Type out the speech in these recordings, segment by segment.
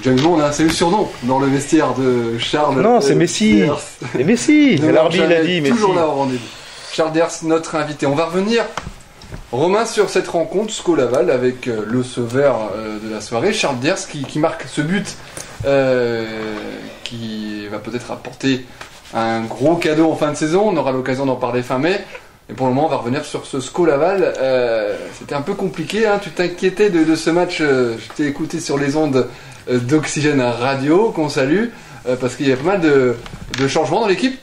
James Bond, hein, c'est le surnom dans le vestiaire de Charles. Non, c'est Messi. C'est Messi. L'arbitre l'a dit. Toujours Messi. là au rendez-vous. Charles Diers, notre invité. On va revenir, Romain, sur cette rencontre SCO Laval avec le sauveur de la soirée, Charles Diers, qui marque ce but qui va peut-être apporter un gros cadeau en fin de saison. On aura l'occasion d'en parler fin mai. Et pour le moment, on va revenir sur ce SCO Laval. C'était un peu compliqué, hein. Tu t'inquiétais de ce match. Je t'ai écouté sur les ondes d'Oxygène Radio, qu'on salue, parce qu'il y a pas mal de changements dans l'équipe.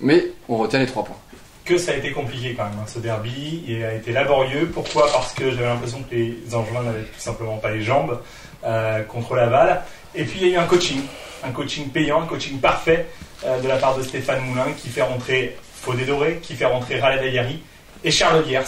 Mais on retient les 3 points. Que ça a été compliqué quand même, hein, ce derby. Il a été laborieux. Pourquoi ? Parce que j'avais l'impression que les Angevins n'avaient tout simplement pas les jambes contre Laval. Et puis il y a eu un coaching payant, un coaching parfait de la part de Stéphane Moulin, qui fait rentrer Fodé Doré, qui fait rentrer Raled Ayari et Charles Diers.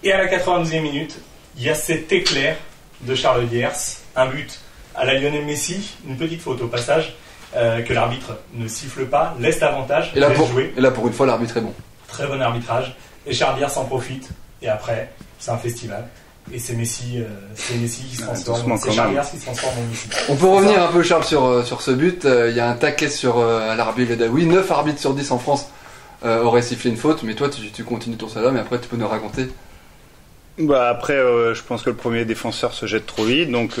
Et à la 92e minute, il y a cet éclair de Charles Diers, un but à la Lionel Messi, une petite faute au passage, que l'arbitre ne siffle pas, laisse l'avantage, laisse jouer. Et là, pour une fois, l'arbitre est bon. Très bon arbitrage. Et Charles Diers s'en profite. Et après, c'est un festival. Et c'est Messi qui se transforme. C'est Charles Diers qui se transforme en Messi. On peut revenir un peu, Charles, sur ce but. Il y a un taquet sur l'arbitre Ledaoui. 9 arbitres sur 10 en France auraient sifflé une faute. Mais toi, tu continues ton slalom. Et après, tu peux nous raconter. Après, je pense que le premier défenseur se jette trop vite. Donc,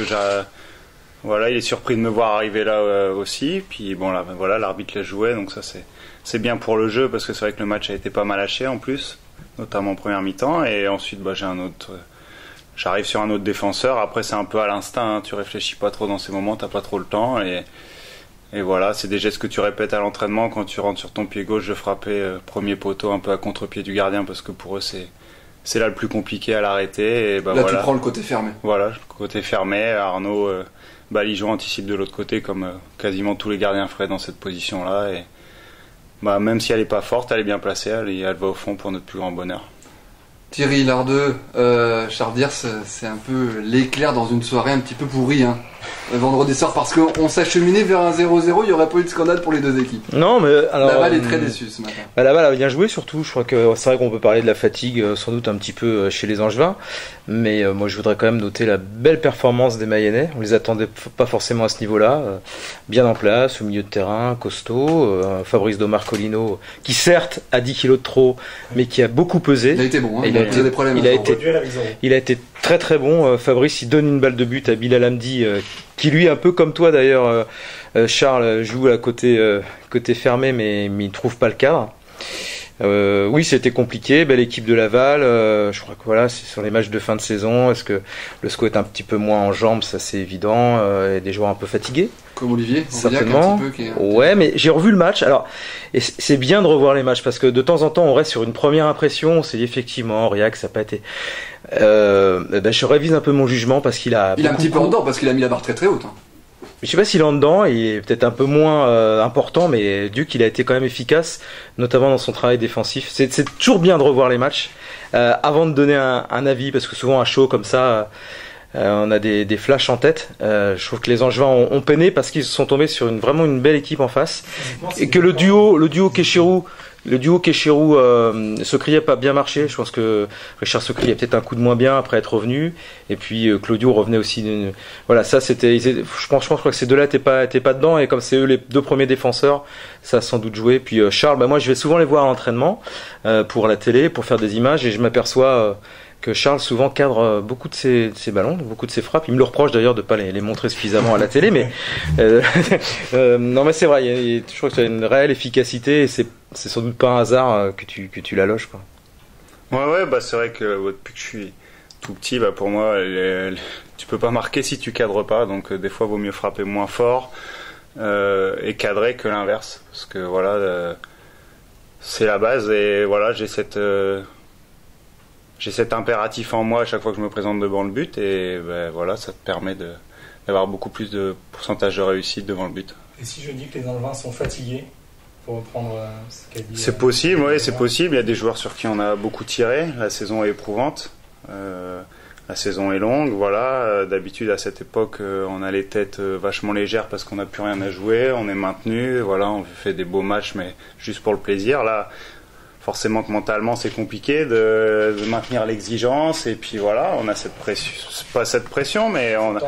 voilà, il est surpris de me voir arriver là aussi. Puis bon, là, voilà, l'arbitre l'a joué. Donc ça, c'est bien pour le jeu, parce que c'est vrai que le match a été pas mal haché en plus, notamment en première mi-temps. Et ensuite, j'arrive sur un autre défenseur. Après, c'est un peu à l'instinct, hein. Tu réfléchis pas trop dans ces moments, t'as pas trop le temps. Et voilà, c'est des gestes que tu répètes à l'entraînement quand tu rentres sur ton pied gauche de frapper premier poteau un peu à contre-pied du gardien, parce que pour eux, c'est là le plus compliqué à l'arrêter. Et là, voilà. Tu prends le côté fermé. Voilà, le côté fermé. Arnaud Baligeon anticipe de l'autre côté, comme quasiment tous les gardiens feraient dans cette position-là. Et même si elle est pas forte, elle est bien placée, elle va au fond pour notre plus grand bonheur. Thierry Lardeux, Charles Diers, c'est un peu l'éclair dans une soirée un petit peu pourrie, hein, vendredi soir, parce qu'on s'acheminait vers un 0-0, il n'y aurait pas eu de scandale pour les deux équipes. Non, mais alors. Laval est très déçu ce matin. Laval a bien joué, surtout. Je crois que c'est vrai qu'on peut parler de la fatigue, sans doute un petit peu chez les Angevins. Mais moi, je voudrais quand même noter la belle performance des Mayennais. On les attendait pas forcément à ce niveau-là. Bien en place, au milieu de terrain, costaud. Fabrice Domarcolino, qui certes a 10 kilos de trop, mais qui a beaucoup pesé. Il a été bon, hein. Il a été très très bon. Fabrice, il donne une balle de but à Bilal Hamdi, qui lui, un peu comme toi d'ailleurs, Charles, joue à côté fermé, mais il ne trouve pas le cadre. Oui, c'était compliqué. Belle équipe de Laval. Je crois que voilà, c'est sur les matchs de fin de saison. Est-ce que le SCO est un petit peu moins en jambes, ça c'est évident. Et des joueurs un peu fatigués. Comme Olivier, certainement. Ouais, mais j'ai revu le match. Alors, et c'est bien de revoir les matchs, parce que de temps en temps, on reste sur une première impression. On s'est dit effectivement, Aurillac, ça n'a pas été. Je révise un peu mon jugement, parce qu'il a. Il est un petit peu en dedans, parce qu'il a mis la barre très très haute. Hein. Je sais pas s'il est en dedans, il est peut-être un peu moins important, mais Duc, il a été quand même efficace, notamment dans son travail défensif. C'est toujours bien de revoir les matchs avant de donner un avis, parce que souvent à chaud comme ça, on a des flashs en tête. Je trouve que les Angevins ont peiné, parce qu'ils sont tombés sur vraiment une belle équipe en face, et que le duo Kéchirou Socri n'a pas bien marché. Je pense que Richard Socri a peut-être un coup de moins bien après être revenu, et puis Claudio revenait aussi. Voilà, ça c'était. Je crois que ces deux-là n'étaient pas dedans, et comme c'est eux les deux premiers défenseurs, ça a sans doute joué. Puis Charles, moi je vais souvent les voir à l'entraînement pour la télé, pour faire des images, et je m'aperçois que Charles souvent cadre beaucoup de ses ballons, beaucoup de ses frappes. Il me le reproche d'ailleurs de ne pas les montrer suffisamment à la télé, mais non, mais c'est vrai, je trouve qu'il y a une réelle efficacité, et c'est sans doute pas un hasard que tu la loges, quoi. Ouais, c'est vrai que depuis que je suis tout petit, pour moi, tu peux pas marquer si tu cadres pas, donc des fois vaut mieux frapper moins fort et cadrer que l'inverse, parce que voilà, c'est la base, et voilà, j'ai cet impératif en moi à chaque fois que je me présente devant le but, et voilà, ça te permet d'avoir beaucoup plus de pourcentage de réussite devant le but. Et si je dis que les Angevins sont fatigués, pour reprendre ce qu'a dit... C'est possible, oui, c'est possible. Il y a des joueurs sur qui on a beaucoup tiré. La saison est éprouvante. La saison est longue, voilà. D'habitude, à cette époque, on a les têtes vachement légères parce qu'on n'a plus rien à jouer. On est maintenu, voilà, on fait des beaux matchs, mais juste pour le plaisir. Là, forcément que mentalement c'est compliqué de maintenir l'exigence, et puis voilà, on a cette pression, pas cette pression, mais on a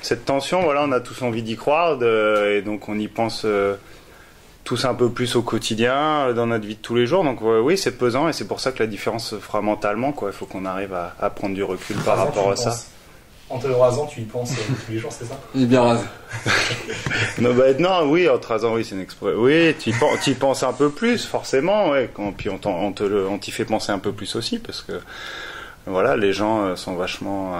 cette tension, voilà, on a tous envie d'y croire, et donc on y pense tous un peu plus au quotidien, dans notre vie de tous les jours, donc oui, c'est pesant, et c'est pour ça que la différence se fera mentalement, quoi. Il faut qu'on arrive à prendre du recul par rapport à ça. En te rasant, tu y penses tous les jours, c'est ça? Il est bien rasé. Non, oui, en te rasant, oui, c'est une expression. Oui, tu y penses un peu plus, forcément, ouais. Puis on t'y fait penser un peu plus aussi, parce que voilà, les gens sont vachement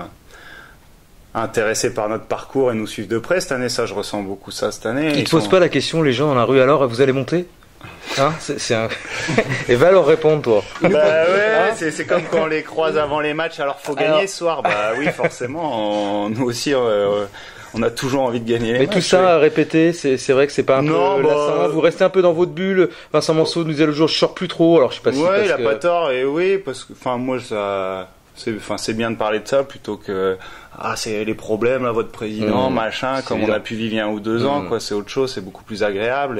intéressés par notre parcours et nous suivent de près cette année. Ça, je ressens beaucoup ça cette année. Ils te posent pas la question, les gens dans la rue, alors vous allez monter? Hein, Et va leur répondre, toi. C'est comme quand on les croise avant les matchs, alors faut gagner ce soir. Bah oui, forcément, nous aussi, on a toujours envie de gagner. Mais tout ça à répéter, c'est vrai que c'est pas un peu lassant. Vous restez un peu dans votre bulle. Vincent Manceau nous disait le jour, je sors plus trop. Alors je sais pas si. Ouais, il a pas tort. Et oui, parce que, moi, c'est bien de parler de ça plutôt que c'est les problèmes là, votre président, machin, comme on a pu vivre il y a 1 ou 2 ans, quoi. C'est autre chose, c'est beaucoup plus agréable.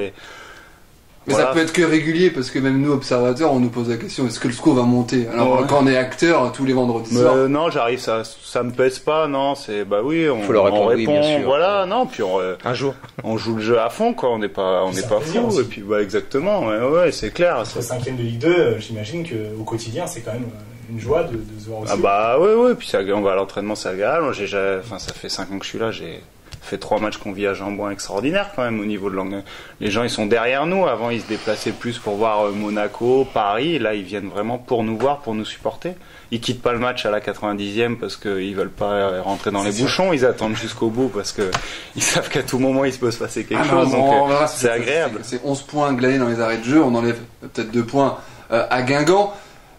Mais voilà. Ça peut être que régulier, parce que même nous, observateurs, on nous pose la question, est-ce que le SCO va monter? Alors, quand on est acteur, tous les vendredis soirs. Non, j'arrive, ça me pèse pas, non, faut leur répondre, oui, bien sûr. Voilà, non, puis un jour. On joue le jeu à fond, quoi, on n'est pas fou, et puis, exactement, ouais, c'est clair. Le 5e de Ligue 2, j'imagine qu'au quotidien, c'est quand même une joie de se voir aussi. Oui, puis on va à l'entraînement, c'est agréable. Ça fait 5 ans que je suis là, j'ai fait 3 matchs qu'on vit à Jean-Bouin extraordinaires quand même au niveau de l'angle. Les gens ils sont derrière nous. Avant ils se déplaçaient plus pour voir Monaco, Paris. Là ils viennent vraiment pour nous voir, pour nous supporter. Ils quittent pas le match à la 90e parce qu'ils veulent pas rentrer dans les bouchons. Ils attendent jusqu'au bout parce que ils savent qu'à tout moment il se peut se passer quelque chose. Donc c'est agréable. C'est 11 points glanés dans les arrêts de jeu. On enlève peut-être 2 points à Guingamp.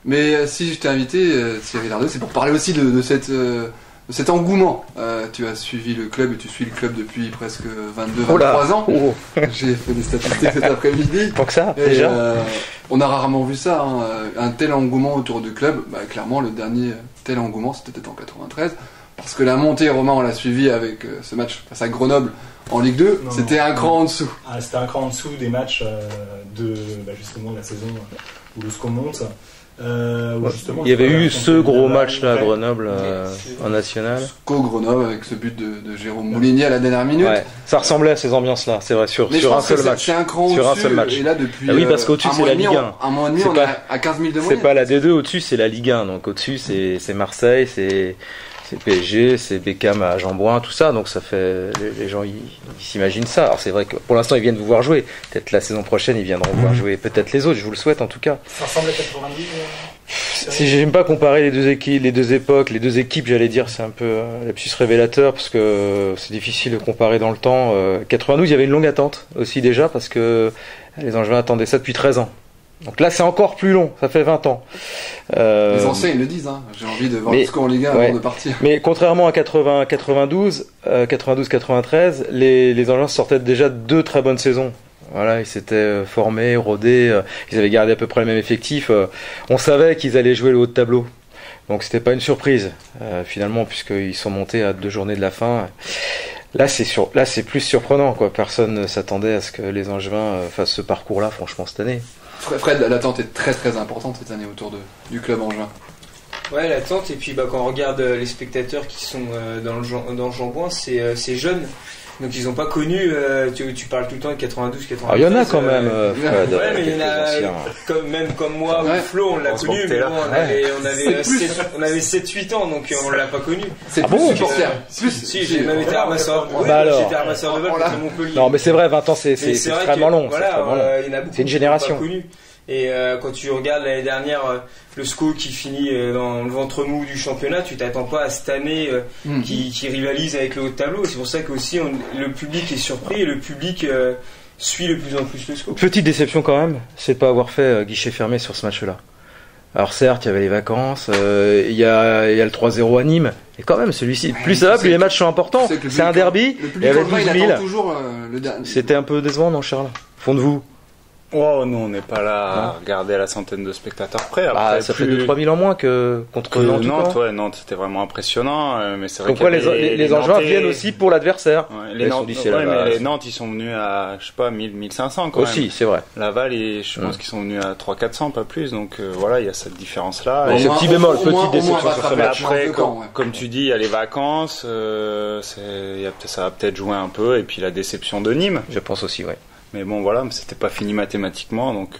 Mais si je t'ai invité, Cyril Ardeux, c'est pour parler aussi de cet engouement. Tu as suivi le club et tu suis le club depuis presque 22-23 ans. J'ai fait des statistiques cet après-midi. Tant que ça, déjà. On a rarement vu ça, un tel engouement autour du club. Clairement, le dernier tel engouement, c'était peut-être en 93. Parce que la montée, Romain, on l'a suivi avec ce match face à Grenoble en Ligue 2. C'était un cran en dessous. C'était un cran en dessous des matchs justement de la saison où le SCO monte. Il y avait eu ce gros match là à Grenoble en national. SCO Grenoble avec ce but de Jérôme Moulinier à la dernière minute. Ouais, ça ressemblait à ces ambiances là, c'est vrai, sur un seul match. C'est un cran sur un seul match. Et là depuis oui, parce qu'au-dessus c'est la Ligue 1. Un mois et demi, on est à 15 000 de moyenne. C'est pas la D2, au-dessus c'est la Ligue 1. Donc au-dessus c'est Marseille, c'est PSG, c'est Beckham à Jean-Bouin, tout ça, donc ça fait les gens ils s'imaginent ça. Alors c'est vrai que pour l'instant ils viennent vous voir jouer. Peut-être la saison prochaine ils viendront voir jouer. Peut-être les autres, je vous le souhaite en tout cas. Ça ressemble à 90. Si j'aime pas comparer les deux équipes, les deux époques, les deux équipes, j'allais dire c'est un peu lapsus révélateur parce que c'est difficile de comparer dans le temps. 92, il y avait une longue attente aussi déjà parce que les Angevins attendaient ça depuis 13 ans. Donc là, c'est encore plus long, ça fait 20 ans. Les anciens, ils le disent, j'ai envie de voir le SCO en Ligue 1 avant de partir. Mais contrairement à 92, 93, les Angevins sortaient déjà de 2 très bonnes saisons. Voilà, ils s'étaient formés, rodés, ils avaient gardé à peu près le même effectif. On savait qu'ils allaient jouer le haut de tableau. Donc c'était pas une surprise, finalement, puisqu'ils sont montés à 2 journées de la fin. Là, c'est plus surprenant, quoi. Personne ne s'attendait à ce que les Angevins fassent ce parcours-là, franchement, cette année. Fred, l'attente est très très importante cette année autour du club angevin. Ouais, l'attente, et puis quand on regarde les spectateurs qui sont dans le Jean-Bouin, c'est jeune. Donc ils n'ont pas connu, tu parles tout le temps de 92, 93. Il y en a quand même, Fred. Ouais, mais il y en a, même comme moi ou Flo, on l'a connu, mais bon, on avait 7-8 ans, donc on l'a pas connu. C'est plus supporter. Si, j'ai même été armasseur de balle contre Montpellier. Non, mais c'est vrai, 20 ans, c'est extrêmement long. C'est une génération. Et quand tu regardes l'année dernière le SCO qui finit dans le ventre mou du championnat, tu t'attends pas à cette année qui rivalise avec le haut de tableau. C'est pour ça qu'aussi le public est surpris et le public suit de plus en plus le SCO. Petite déception quand même, c'est de pas avoir fait guichet fermé sur ce match-là. Alors certes, il y avait les vacances, il y a le 3-0 à Nîmes, et quand même celui-ci, plus ça va, plus les matchs sont importants. C'est un derby, il y avait 12 000. C'était un peu décevant, non, Charles? Fond de vous. Oh, nous, on n'est pas là à regarder à la centaine de spectateurs près. Après, ça fait 2-3 000 en moins que contre Nantes. Nantes, c'était vraiment impressionnant. Mais c'est vrai que les Angevins viennent aussi pour l'adversaire. Ouais, les Nantes, ils sont venus à, je sais pas, 1000-1500 quand même. Aussi, c'est vrai. Laval, je pense qu'ils sont venus à 300-400, pas plus. Donc voilà, il y a cette différence-là. Ce petit bémol, petite déception sur ce match. Après, comme tu dis, il y a les vacances. Ça va peut-être jouer un peu. Et puis la déception de Nîmes. Je pense aussi, ouais. Mais bon, voilà, c'était pas fini mathématiquement, donc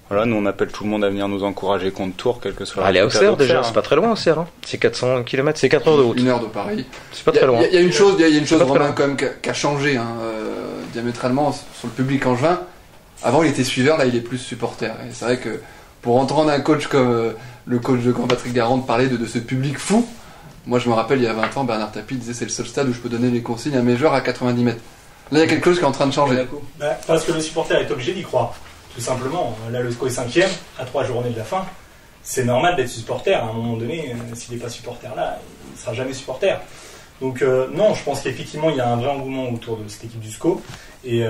voilà, nous on appelle tout le monde à venir nous encourager contre Tours, quel que soit. Allez à Auxerre déjà, c'est pas très loin Auxerre, hein. C'est 400 km, c'est 4 heures de route. 1 heure de Paris. C'est pas très loin. Il y a une chose vraiment quand même qui a changé diamétralement sur le public angevin. Avant il était suiveur, là il est plus supporter. Et c'est vrai que pour entendre un coach comme le coach de camp Patrick Garand parler de ce public fou, moi je me rappelle il y a 20 ans, Bernard Tapie disait c'est le seul stade où je peux donner les consignes à mes joueurs à 90 mètres. Là, il y a quelque chose qui est en train de changer. Parce que le supporter est obligé d'y croire, tout simplement. Là, le SCO est 5e, à 3 journées de la fin. C'est normal d'être supporter. À un moment donné, s'il n'est pas supporter là, il ne sera jamais supporter. Donc, non, je pense qu'effectivement, il y a un vrai engouement autour de cette équipe du SCO. Et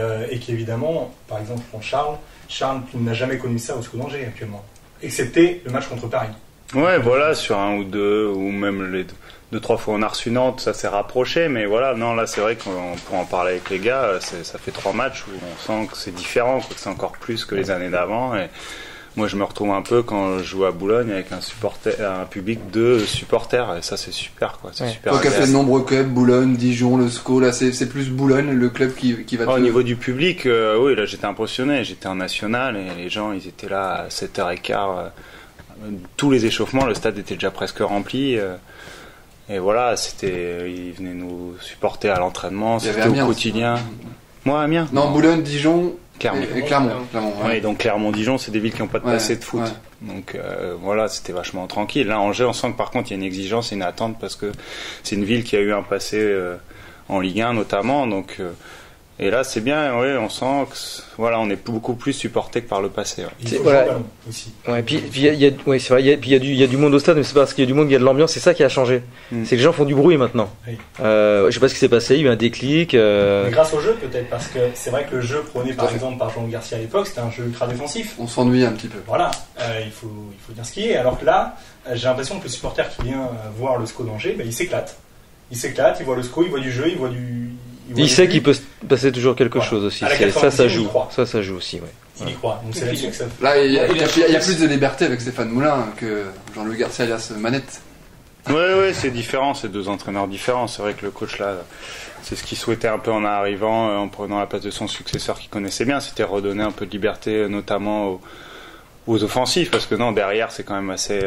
qu'évidemment, par exemple, pour Charles n'a jamais connu ça au SCO d'Angers actuellement. Excepté le match contre Paris. Ouais, voilà, sur un ou deux, ou même les 2-3 fois on a reçu Nantes, ça s'est rapproché, mais voilà, non, là c'est vrai qu'on pourra en parler avec les gars, ça fait 3 matchs où on sent que c'est différent, que c'est encore plus que les années d'avant, et moi je me retrouve un peu quand je joue à Boulogne avec un public de supporters, et ça c'est super, quoi, c'est super. Toi qui as fait de nombreux clubs, Boulogne, Dijon, le SCO, là c'est plus Boulogne, le club qui va te... Au niveau du public, oui, là j'étais impressionné, j'étais en national, et les gens ils étaient là à 7h15, tous les échauffements, le stade était déjà presque rempli, et voilà, ils venaient nous supporter à l'entraînement, c'était au quotidien. Moi, Amiens. Non, Boulogne, Dijon Clermont. Et Clermont. Ouais. Oui, donc Clermont-Dijon, c'est des villes qui n'ont pas de passé de foot. Ouais. Donc voilà, c'était vachement tranquille. Là, Angers, on sent que par contre, il y a une exigence et une attente parce que c'est une ville qui a eu un passé en Ligue 1 notamment. Donc, et là, c'est bien, ouais, on sent que voilà, on est beaucoup plus supporté que par le passé. Ouais. Voilà. Aussi. Ouais, puis il y a, ouais, c'est vrai, il y a du monde au stade, mais c'est parce qu'il y a du monde, il y a de l'ambiance, c'est ça qui a changé. C'est que les gens font du bruit maintenant. Oui. Je sais pas ce qui s'est passé, il y a eu un déclic. Mais grâce au jeu peut-être, parce que c'est vrai que le jeu prôné par exemple par Jean Garcia à l'époque, c'était un jeu ultra défensif. On s'ennuie un petit peu. Voilà, il faut dire ce qui est. Alors que là, j'ai l'impression que le supporter qui vient voir le SCO d'Angers, il s'éclate. Il voit le SCO, il voit du jeu, il sait qu'il peut se passer toujours quelque chose aussi. Ça joue. Ça joue aussi, ouais. Il y croit. Donc c'est là-dessus que ça. Là, il y a plus de liberté avec Stéphane Moulin que Jean-Louis Garcia alias Manette. Ouais, c'est différent, c'est 2 entraîneurs différents. C'est vrai que le coach là, c'est ce qu'il souhaitait un peu en arrivant, en prenant la place de son successeur qu'il connaissait bien, c'était redonner un peu de liberté, notamment aux offensifs, parce que non, derrière c'est quand même assez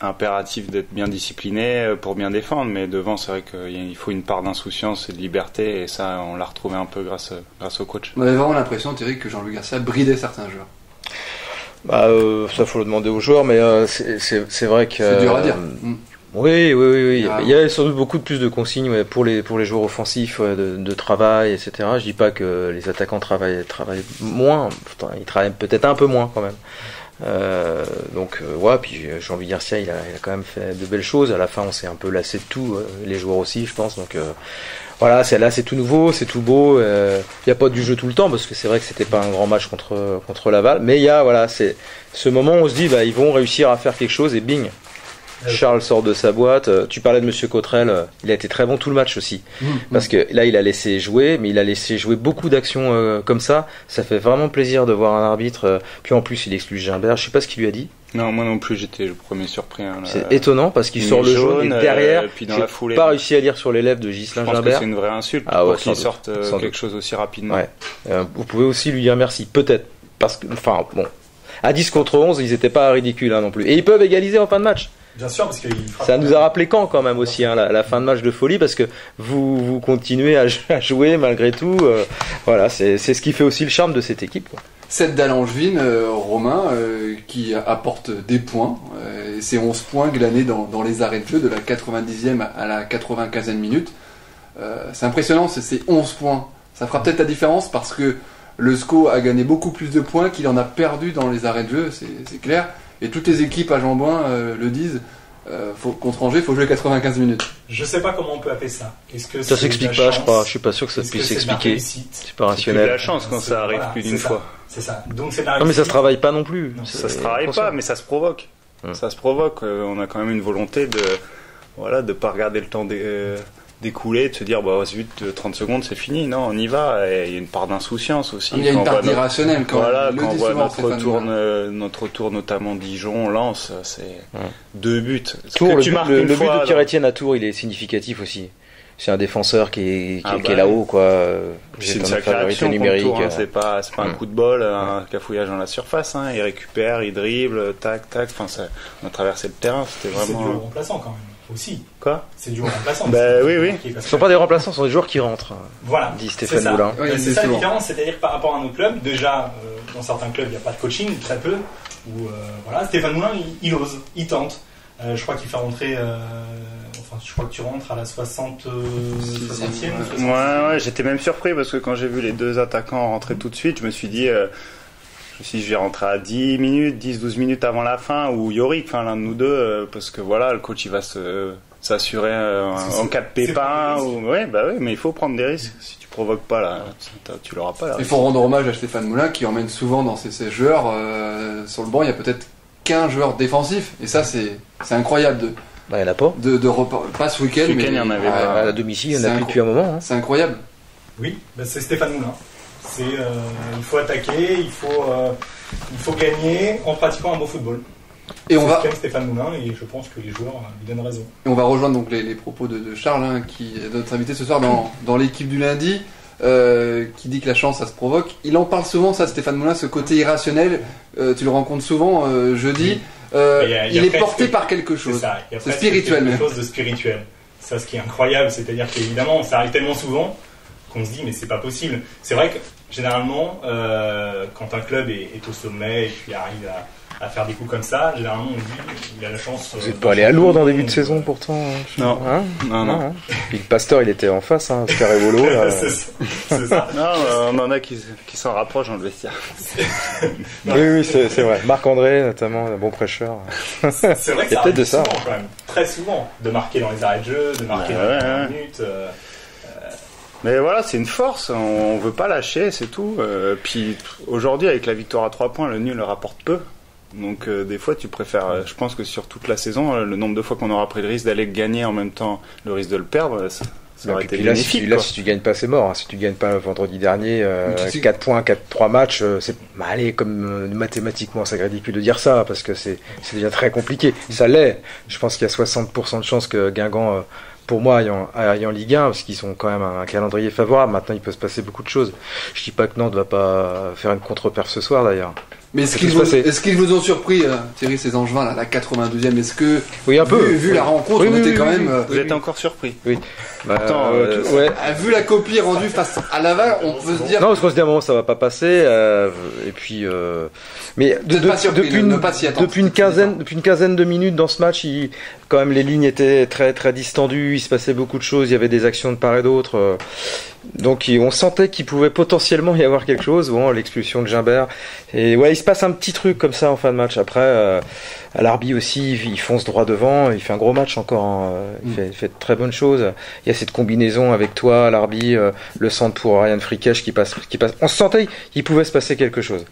impératif d'être bien discipliné pour bien défendre, mais devant c'est vrai qu'il faut une part d'insouciance et de liberté, et ça on l'a retrouvé un peu grâce au coach. On avait vraiment l'impression, Thierry, que Jean-Louis Garcia bridait certains joueurs. Ça faut le demander aux joueurs, mais c'est vrai que c'est dur à dire. Oui. Il y a sans doute beaucoup plus de consignes pour les joueurs offensifs, de travail, etc. Je dis pas que les attaquants travaillent moins, ils travaillent peut-être un peu moins quand même. Puis Jean-Louis Garcia il a quand même fait de belles choses. À la fin on s'est un peu lassé de tout, les joueurs aussi je pense, donc voilà, c'est tout nouveau, c'est tout beau, il n'y a pas du jeu tout le temps parce que c'est vrai que c'était pas un grand match contre Laval, mais il y a c'est ce moment où on se dit ils vont réussir à faire quelque chose, et bing, Charles sort de sa boîte. Tu parlais de Monsieur Cottrell, il a été très bon tout le match aussi, parce que là il a laissé jouer, mais il a laissé jouer beaucoup d'actions comme ça fait vraiment plaisir de voir un arbitre, puis en plus il exclut Gimbert, je sais pas ce qu'il lui a dit. Non, moi non plus, j'étais le premier surpris. C'est étonnant parce qu'il sort le jaune et derrière, puis dans la foulée, pas réussi à lire sur les lèvres de Ghislain Gimbert. Je pense que c'est une vraie insulte pour qu'il sorte quelque chose aussi rapidement. Ouais. Vous pouvez aussi lui dire merci, peut-être, parce que, à 10 contre 11, ils étaient pas ridicules non plus. Et ils peuvent égaliser en fin de match. Bien sûr, parce que ça nous a rappelé quand même aussi, la fin de match de folie, parce que vous continuez à jouer malgré tout. Voilà, c'est ce qui fait aussi le charme de cette équipe, quoi. Cette dalle angevine, Romain, qui apporte des points, c'est 11 points glanés dans les arrêts de jeu de la 90e à la 95e minute. C'est impressionnant, c'est 11 points. Ça fera peut-être la différence parce que le SCO a gagné beaucoup plus de points qu'il en a perdu dans les arrêts de jeu, c'est clair. Et toutes les équipes à Jeanbouin le disent, contre Angers, il faut jouer 95 minutes. Je sais pas comment on peut appeler ça. Est-ce que ça s'explique pas, je crois. Je suis pas sûr que ça Est-ce puisse que c'est de la s'expliquer. réussite C'est pas C'est de rationnel. la chance quand ça arrive plus d'une fois. C'est ça. Donc c'est de la Non mais réussite. ça se travaille pas non plus. Non, Ça se travaille pas, mais ça se provoque. Ça se provoque. On a quand même une volonté de pas regarder le temps d'écouler, de se dire bah zut, 30 secondes c'est fini. Non, on y va. Et il y a une part d'insouciance aussi. Il y a une Quand on part voit d'irrationnel quand Voilà, le quand on dit voit souvent, notre Stéphane tour, Moulin. notre tour notamment Dijon, Lens, c'est 2 buts. Tours, Que le tu but, marques le une but fois, de Pierre-Etienne à Tours, il est significatif aussi. C'est un défenseur qui est Ah qui est là-haut, quoi. c'est une en sacrée infériorité action numérique. numérique. Tour, hein, c'est pas un coup de bol, un cafouillage dans la surface. Hein. Il récupère, il dribble, tac, tac. Enfin, on a traversé le terrain. C'était C'est du vraiment. remplaçant quand même. Aussi. Quoi C'est du remplaçant. Bah, oui. Ce sont pas des remplaçants, ce sont des joueurs qui rentrent, Voilà. dit C'est Stéphane ça. Moulin. Oui, C'est ça la souvent. différence, c'est-à-dire que par rapport à nos clubs, déjà, dans certains clubs, il n'y a pas de coaching, très peu. Où, voilà, Stéphane Moulin, il ose, il tente. Je crois qu'il fait rentrer. Enfin, je crois que tu rentres à la 60e. Ouais, j'étais même surpris parce que quand j'ai vu les 2 attaquants rentrer tout de suite, je me suis dit, je vais rentrer à 10 minutes, 10-12 minutes avant la fin, ou Yorick, enfin l'un de nous deux, parce que voilà, le coach il va s'assurer en cas de pépin. Oui, mais il faut prendre des risques. Si tu provoques pas là, tu l'auras pas là. Il faut rendre hommage à Stéphane Moulin qui emmène souvent dans ses joueurs sur le banc. Il y a peut-être qu'un joueur défensif et ça c'est incroyable Bah, il y en a pas. pas ce week-end, Ce week-end, mais il y en avait pas. À domicile, il y en c'est a plus depuis un moment. Hein. c'est incroyable. Oui, c'est Stéphane Moulin. Il faut attaquer, il faut gagner en pratiquant un beau football. Et on va Stéphane Moulin et je pense que les joueurs lui donnent raison. Et on va rejoindre donc les propos de Charles, hein, qui est notre invité ce soir dans l'équipe du lundi, qui dit que la chance, ça se provoque. Il en parle souvent, ça, Stéphane Moulin, ce côté irrationnel. Tu le rencontres souvent jeudi. Il est porté par quelque chose. C'est ça. Il y a C'est presque spirituel, quelque même. chose de spirituel. Ça, ce qui est incroyable, c'est-à-dire qu'évidemment, ça arrive tellement souvent qu'on se dit, mais c'est pas possible. C'est vrai que généralement, quand un club est au sommet et puis arrive à faire des coups comme ça, généralement on dit il a la chance. Vous n'êtes pas allé à Lourdes en début de saison pourtant. Non. Hein Non. Hein. Puis le Pasteur, il était en face, hein, Oscar Evolo. Là. c'est ça. Non, on en a qui s'en rapprochent dans le vestiaire. Oui, c'est vrai. Marc-André, notamment, un bon prêcheur. C'est vrai que Il y a ça peut-être arrive de ça. souvent, quand même. Très souvent, de marquer dans les arrêts de jeu, de marquer dans les dernières minutes. Mais voilà, c'est une force, on veut pas lâcher, c'est tout. Puis aujourd'hui, avec la victoire à 3 points, le nul rapporte peu. Donc des fois, tu préfères. Je pense que sur toute la saison, le nombre de fois qu'on aura pris le risque d'aller gagner en même temps, le risque de le perdre, ça aurait été bénéfique. Si tu gagnes pas, c'est mort. Hein. Si tu gagnes pas vendredi dernier, 4 points, 3 matchs, c'est allez, comme mathématiquement, c'est ridicule de dire ça parce que c'est déjà très compliqué. Ça l'est. Je pense qu'il y a 60% de chances que Guingamp. Pour moi, aille en Ligue 1, parce qu'ils ont quand même un calendrier favorable. Maintenant, il peut se passer beaucoup de choses. Je dis pas que Nantes va pas faire une contre-perf ce soir, d'ailleurs. Mais est-ce qu'ils vous ont surpris, Thierry, ces Angevins, là, la 92e? Est-ce que, oui, un peu. Vu la rencontre, on était quand même. Vous êtes encore surpris? Oui. Bah, Attends, ouais. Vu la copie rendue face à Laval, on peut se dire. Non, parce qu'on se dit à un moment ça va pas passer. Et puis, mais depuis une quinzaine de minutes dans ce match, quand même les lignes étaient très très distendues. Il se passait beaucoup de choses. Il y avait des actions de part et d'autre. Donc on sentait qu'il pouvait potentiellement y avoir quelque chose. Bon, l'expulsion de Gimbert. Et ouais, il se passe un petit truc comme ça en fin de match. Après, à l'Arbi aussi, il fonce droit devant. Il fait un gros match encore. Hein. Il fait de très bonnes choses. Il y a cette combinaison avec toi, l'Arbi, le centre pour Ryan Frikesh qui passe. On se sentait qu'il pouvait se passer quelque chose.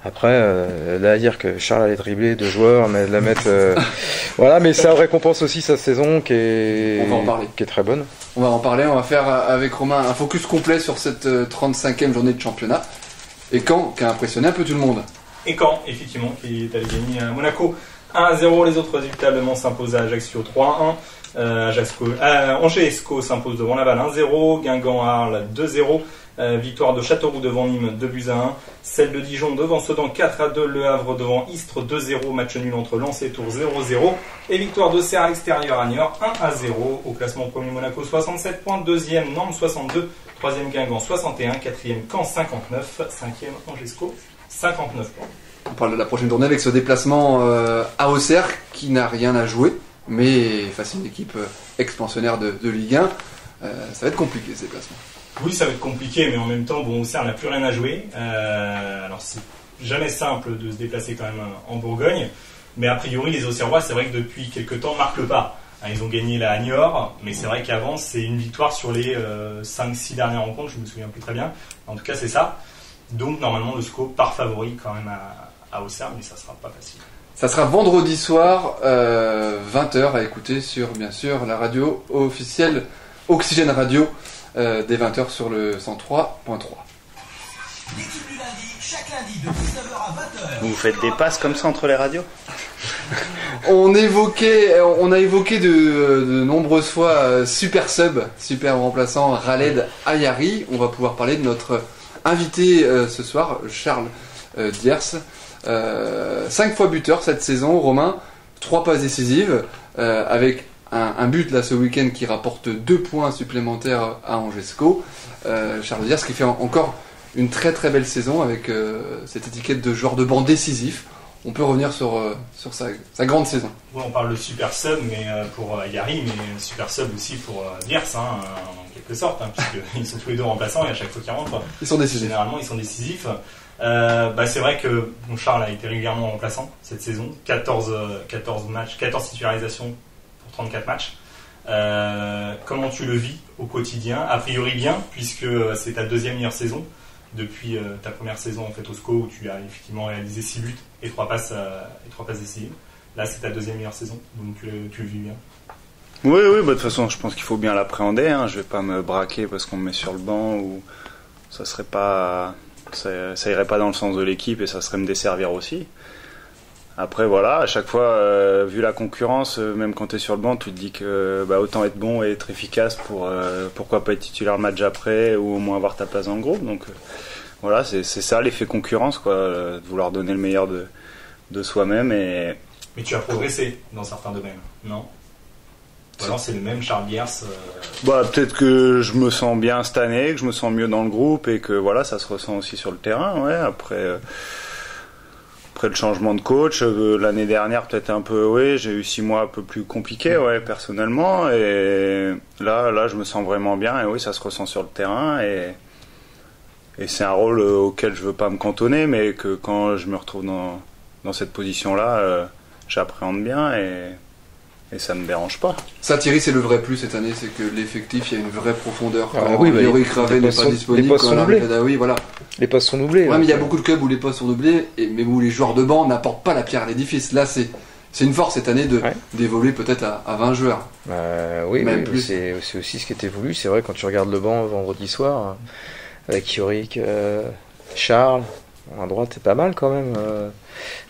Après, là à dire que Charles allait dribbler 2 joueurs, mais la mettre, voilà, mais ça récompense aussi sa saison qui est très bonne. On va en parler. On va faire avec Romain un focus complet sur cette 35e journée de championnat. Et Caen, qui a impressionné un peu tout le monde. Et Caen, effectivement, qui est allé gagner à Monaco 1-0. Les autres résultats, Le Mans s'impose à Ajaccio 3-1. Angers Esco s'impose devant Laval 1-0. Guingamp Arles 2-0. Victoire de Châteauroux devant Nîmes 2-1. Celle de Dijon devant Sedan 4-2. Le Havre devant Istres 2-0. Match nul entre Lens et Tours 0-0. Et victoire de Serre à l'extérieur à Niort 1-0. Au classement premier Monaco 67 points. Deuxième Nantes 62. Troisième Guingamp 61. Quatrième Caen 59. Cinquième Angesco 59 points. On parle de la prochaine journée avec ce déplacement à Auxerre qui n'a rien à jouer, mais face à une équipe expansionnaire de Ligue 1, ça va être compliqué ce déplacement. Oui, ça va être compliqué, mais en même temps, bon, Auxerre n'a plus rien à jouer. Alors c'est jamais simple de se déplacer quand même en Bourgogne. Mais a priori, les Auxerrois, c'est vrai que depuis quelques temps, marquent le pas. Ils ont gagné la Niort, mais c'est vrai qu'avant, c'est une victoire sur les 5-6 dernières rencontres, je me souviens plus très bien. En tout cas, c'est ça. Donc, normalement, le SCO part favori quand même à Auxerre, mais ça sera pas facile. Ça sera vendredi soir, 20h, à écouter sur, bien sûr, la radio officielle Oxygène Radio, dès 20h sur le 103.3. L'équipe du lundi, chaque lundi de 19h à 20h. Vous faites des passes comme ça entre les radios ? On a évoqué de nombreuses fois super sub, super remplaçant Khaled Ayari. On va pouvoir parler de notre invité ce soir, Charles Diers. 5 fois buteur cette saison, Romain, 3 passes décisives, avec un but là ce week-end qui rapporte 2 points supplémentaires à Angesco. Charles Diers qui fait encore une très très belle saison avec cette étiquette de joueur de banc décisif. On peut revenir sur sa grande saison. Ouais, on parle de super sub mais pour Ayari, mais super sub aussi pour Diers, en quelque sorte, puisqu'ils sont tous les deux remplaçants et à chaque fois qu'ils rentrent, ils sont décisifs. Généralement, ils sont décisifs. C'est vrai que Charles a été régulièrement remplaçant cette saison, 14 matchs, 14 titularisations pour 34 matchs. Comment tu le vis au quotidien ? A priori bien, puisque c'est ta deuxième meilleure saison depuis ta première saison en fait au SCO où tu as effectivement réalisé 6 buts et 3 passes décisives. Là, c'est ta deuxième meilleure saison, donc tu le vis bien. Oui, de toute façon, je pense qu'il faut bien l'appréhender. Je vais pas me braquer parce qu'on me met sur le banc ou ça serait pas, ça irait pas dans le sens de l'équipe et ça serait me desservir aussi. Après, voilà, à chaque fois, vu la concurrence, même quand tu es sur le banc, tu te dis que autant être bon et être efficace pour pourquoi pas être titulaire le match après ou au moins avoir ta place dans le groupe. Donc voilà, c'est ça l'effet concurrence, quoi, de vouloir donner le meilleur de soi-même. Mais tu as progressé dans certains domaines, non ? Ou alors c'est le même Charles Diers Peut-être que je me sens bien cette année, que je me sens mieux dans le groupe et que voilà, ça se ressent aussi sur le terrain. Ouais, après le changement de coach, l'année dernière peut-être un peu, j'ai eu 6 mois un peu plus compliqués, personnellement, et là je me sens vraiment bien, et oui, ça se ressent sur le terrain, et c'est un rôle auquel je veux pas me cantonner, mais que quand je me retrouve dans cette position-là, j'appréhende bien, et ça me dérange pas. Ça, Thierry, c'est le vrai plus cette année, c'est que l'effectif, il y a une vraie profondeur. Yorick Ravet n'est pas disponible, quand Larry Badawi, voilà. Les postes sont doublés. Ouais, mais il y a beaucoup de clubs où les postes sont doublés, mais où les joueurs de banc n'apportent pas la pierre à l'édifice. Là, c'est une force cette année d'évoluer peut-être à 20 joueurs. Oui, c'est aussi ce qui était voulu. C'est vrai, quand tu regardes le banc vendredi soir, avec Yorick, Charles, à droite, c'est pas mal quand même.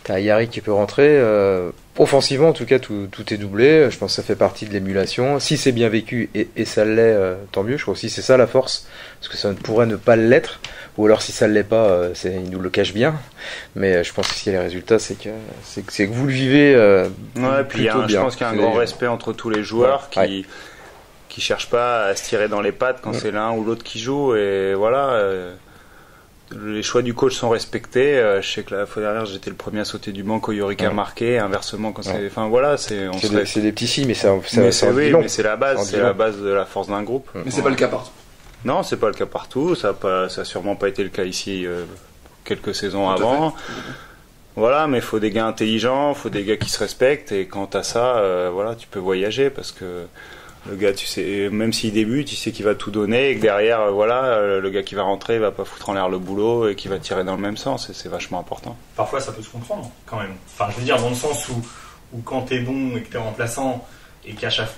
T'as Ayari qui peut rentrer. Offensivement, en tout cas, tout est doublé. Je pense que ça fait partie de l'émulation. Si c'est bien vécu, et ça l'est, tant mieux. Je crois aussi que c'est ça la force, parce que ça ne pourrait ne pas l'être. Ou alors si ça ne l'est pas, il nous le cache bien. Mais je pense que s'il y a les résultats, c'est que vous le vivez puis plutôt bien. Je pense qu'il y a un grand respect entre tous les joueurs qui cherchent pas à se tirer dans les pattes quand c'est l'un ou l'autre qui joue. Et voilà... les choix du coach sont respectés. Je sais que la fois dernière, j'étais le premier à sauter du banc quand Yorick a marqué. Inversement, quand c'est, enfin voilà, c'est des petits signes, mais c'est la base, la base de la force d'un groupe. Mais c'est pas le cas partout. Non, c'est pas le cas partout. Ça a sûrement pas été le cas ici quelques saisons avant. Voilà, mais il faut des gars intelligents, il faut des gars qui se respectent. Et quand t'as ça, voilà, tu peux voyager parce que le gars, tu sais, même s'il débute, tu sais qu'il va tout donner et que derrière, le gars qui va rentrer, il va pas foutre en l'air le boulot et qui va tirer dans le même sens, et c'est vachement important. Parfois, ça peut se comprendre, quand même. Enfin, je veux dire, dans le sens où quand t'es bon et que t'es remplaçant et qu'à chaque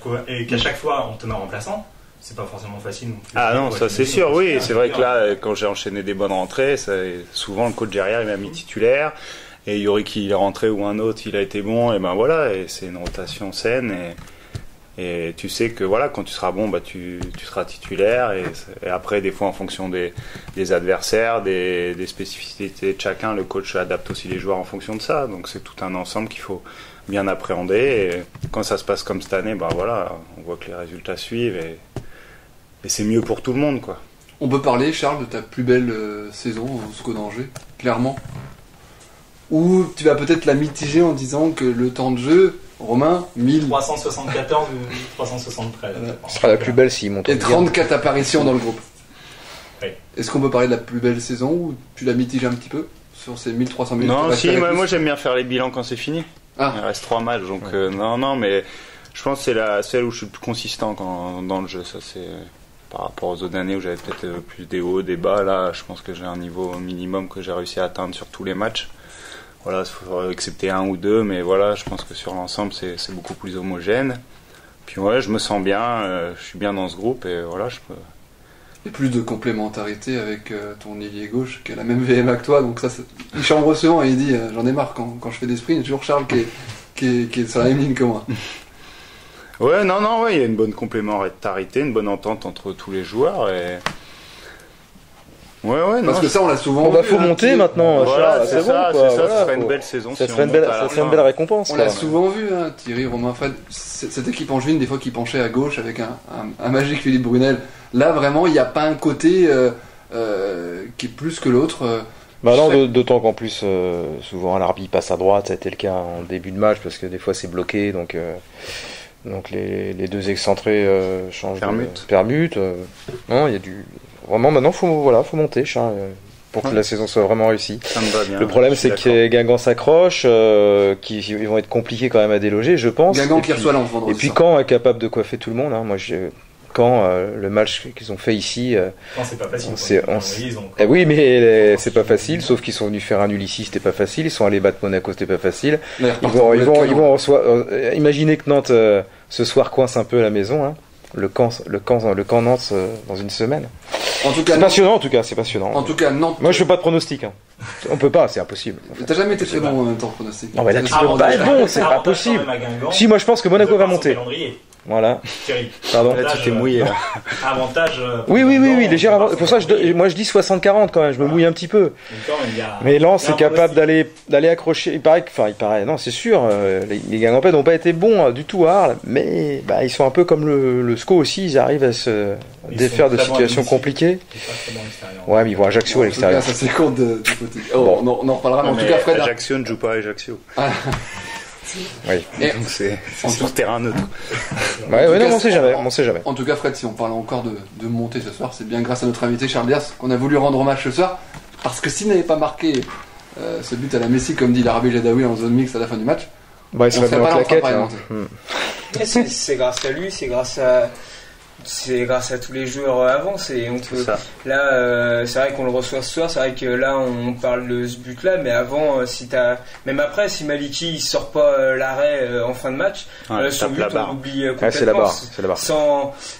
fois on te met remplaçant, c'est pas forcément facile non plus. Ah non, ça c'est sûr, oui. C'est vrai que là, quand j'ai enchaîné des bonnes rentrées, souvent le coach derrière, il m'a mis titulaire. Et Yorick, il est rentré ou un autre, il a été bon, et ben voilà, et c'est une rotation saine. Et tu sais que voilà, quand tu seras bon, tu seras titulaire. Et après, des fois, en fonction des adversaires, des spécificités de chacun, le coach adapte aussi les joueurs en fonction de ça. Donc c'est tout un ensemble qu'il faut bien appréhender. Et quand ça se passe comme cette année, voilà, on voit que les résultats suivent et c'est mieux pour tout le monde, quoi. On peut parler, Charles, de ta plus belle saison au SCO d'Angers, clairement. Ou tu vas peut-être la mitiger en disant que le temps de jeu, Romain, 1374 ou 373. Ce sera la plus belle s'il monte. Et 34 apparitions dans le groupe. Oui. Est-ce qu'on peut parler de la plus belle saison ou tu la mitiges un petit peu sur ces 1300 minutes? Non, si, moi j'aime bien faire les bilans quand c'est fini. Ah. Il reste 3 matchs, donc non, mais je pense que c'est celle où je suis le plus consistant dans le jeu. Ça, c'est par rapport aux autres années où j'avais peut-être plus des hauts, des bas. Là, je pense que j'ai un niveau minimum que j'ai réussi à atteindre sur tous les matchs. Voilà, il faut accepter 1 ou 2, mais voilà, je pense que sur l'ensemble, c'est beaucoup plus homogène. Puis ouais, je me sens bien, je suis bien dans ce groupe et voilà, je peux. Et plus de complémentarité avec ton ailier gauche qui a la même VM que toi, donc ça, il chambre souvent et il dit j'en ai marre quand je fais des sprints, il y a toujours Charles qui est sur la même ligne que moi. Ouais, il y a une bonne complémentarité, une bonne entente entre tous les joueurs et. Ouais, parce que ça on l'a souvent vu. Faut monter maintenant, voilà, Charles, c'est ça, bon, quoi. Ça serait une belle saison. Ça serait une belle récompense. On l'a souvent vu, hein, Thierry, Romain, Fred, cette équipe angevine, des fois qui penchait à gauche avec un magique Philippe Brunel. Là vraiment, il n'y a pas un côté qui est plus que l'autre. Non, d'autant qu'en plus, souvent l'arbitre passe à droite, ça a été le cas en début de match parce que des fois c'est bloqué, donc les deux excentrés changent permutent. Non, il y a vraiment maintenant faut monter, Charles, pour que la saison soit vraiment réussie. Ça me va bien. Le problème c'est que Guingamp s'accroche, ils vont être compliqués quand même à déloger, je pense. Guingamp qui reçoit Lens vendredi. Et puis Caen est capable de coiffer tout le monde. Hein. Moi, Caen, le match qu'ils ont fait ici, non, c'est pas facile. Oui, mais c'est pas facile. Sauf qu'ils sont venus faire un nul ici, c'était pas facile. Ils sont allés battre Monaco, c'était pas facile. Ils vont imaginer que Nantes ce soir coince un peu à la maison. Hein. Le camp Nantes dans une semaine. En tout cas, c'est passionnant. En tout cas, c'est passionnant. En tout cas, Nantes. Moi, je fais pas de pronostic. Hein. On peut pas, c'est impossible. En fait. T'as jamais été très bon en même temps pronostic. Non, mais là, tu peux pas être bon, c'est pas possible. Si, moi, je pense que Monaco va monter. Voilà. Thierry. Pardon. Là, tu t'es mouillé. Là. Avantage. Oui, léger avantage. Pour ça, moi, je dis 60-40 quand même. Je me mouille un petit peu. Mais Lens est capable d'aller accrocher. Il paraît. Non, c'est sûr. Les Guingampais n'ont pas été bons du tout à Arles, mais ils sont un peu comme le SCO aussi. Ils arrivent à se défaire de situations compliquées. Ouais, mais ils vont Ajaccio à l'extérieur. Ça c'est compte de côté. On en reparlera. Mais en tout cas, Fred. Ajaccio ne joue pas à Ajaccio. Oui. Donc c'est sur terrain neutre. On sait jamais. En tout cas, Fred, si on parle encore de monter ce soir, c'est bien grâce à notre invité Charles Dias qu'on a voulu rendre hommage ce soir, parce que s'il n'avait pas marqué ce but à la Messi, comme dit l'Arabie Jadaoui en zone mixte à la fin du match, il serait pas en claquette. C'est grâce à lui, c'est grâce à tous les joueurs avant. Là, c'est vrai qu'on le reçoit ce soir. C'est vrai que là, on parle de ce but-là, mais avant, même après, si Maliki il sort pas l'arrêt en fin de match, son but on l'oublie complètement. C'est la barre.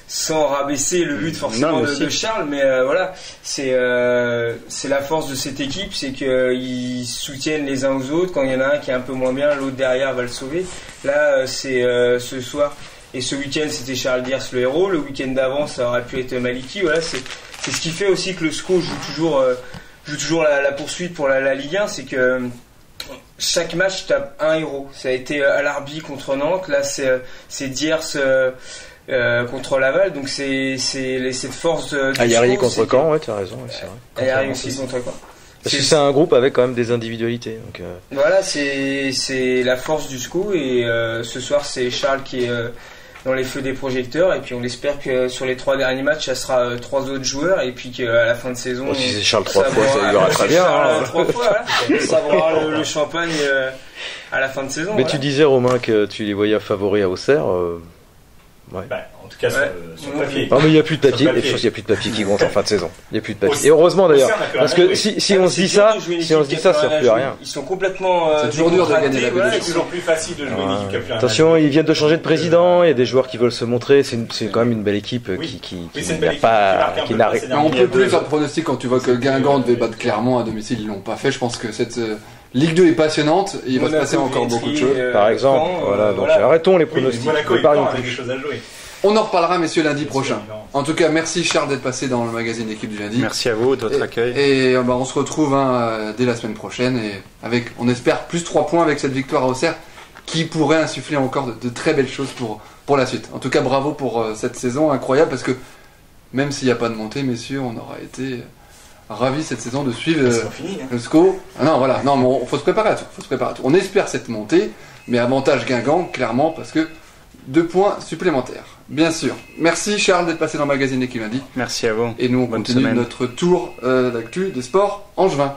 Sans rabaisser le but forcément de Charles, mais voilà, c'est la force de cette équipe, c'est qu'ils soutiennent les uns aux autres. Quand il y en a un qui est un peu moins bien, l'autre derrière va le sauver. Là, c'est ce soir. Et ce week-end, c'était Charles Dias le héros. Le week-end d'avant, ça aurait pu être Maliki. Voilà, c'est ce qui fait aussi que le SCO joue toujours la poursuite pour la Ligue 1. C'est que chaque match, tu as un héros. Ça a été Alarbi contre Nantes. Là, c'est Diers contre Laval. Donc, c'est cette force du Ayari contre Caen, ouais, tu as raison. C'est vrai. Ayari aussi contre Caen. Parce que c'est un groupe avec quand même des individualités. Donc, Voilà, c'est la force du SCO. Et ce soir, c'est Charles qui est dans les feux des projecteurs, et puis on espère que sur les 3 derniers matchs ça sera 3 autres joueurs, et puis qu'à la fin de saison si c'est Charles 3 fois ça ira très bien, ça va le champagne à la fin de saison. Mais tu disais, Romain, que tu les voyais favoris à Auxerre. En tout cas sur papier. Non, mais il n'y a plus de papier. Il n'y a plus de papier qui compte en fin de saison. Il n'y a plus de papier. Et heureusement d'ailleurs, parce que si on se dit ça, ça sert plus à rien. Ils sont complètement. C'est toujours dur de gagner la Coupe. C'est toujours plus facile de jouer une équipe qui a plus rien. Attention, ils viennent de changer de président. Il y a des joueurs qui veulent se montrer. C'est quand même une belle équipe qui n'arrive. On peut plus faire de pronostic quand tu vois que Guingamp devait battre Clermont à domicile. Ils l'ont pas fait. Je pense que cette Ligue 2 est passionnante. Et il va se passer encore beaucoup de choses. Par exemple, voilà. Donc arrêtons les pronostics. Monaco, il a des choses à jouer. On en reparlera, messieurs, lundi prochain. En tout cas, merci Charles d'être passé dans le magazine Équipe du lundi. Merci à vous de votre accueil. Et on se retrouve dès la semaine prochaine, et avec, on espère, plus 3 points avec cette victoire à Auxerre, qui pourrait insuffler encore de très belles choses pour la suite. En tout cas, bravo pour cette saison incroyable, parce que même s'il n'y a pas de montée, messieurs, on aura été ravis cette saison de suivre le SCO. Non, mais faut se préparer à tout. On espère cette montée, mais avantage Guingamp, clairement, parce que 2 points supplémentaires. Bien sûr. Merci Charles d'être passé dans le magazine Équipe lundi. Merci à vous. Et nous on continue notre tour d'actu des sports angevins.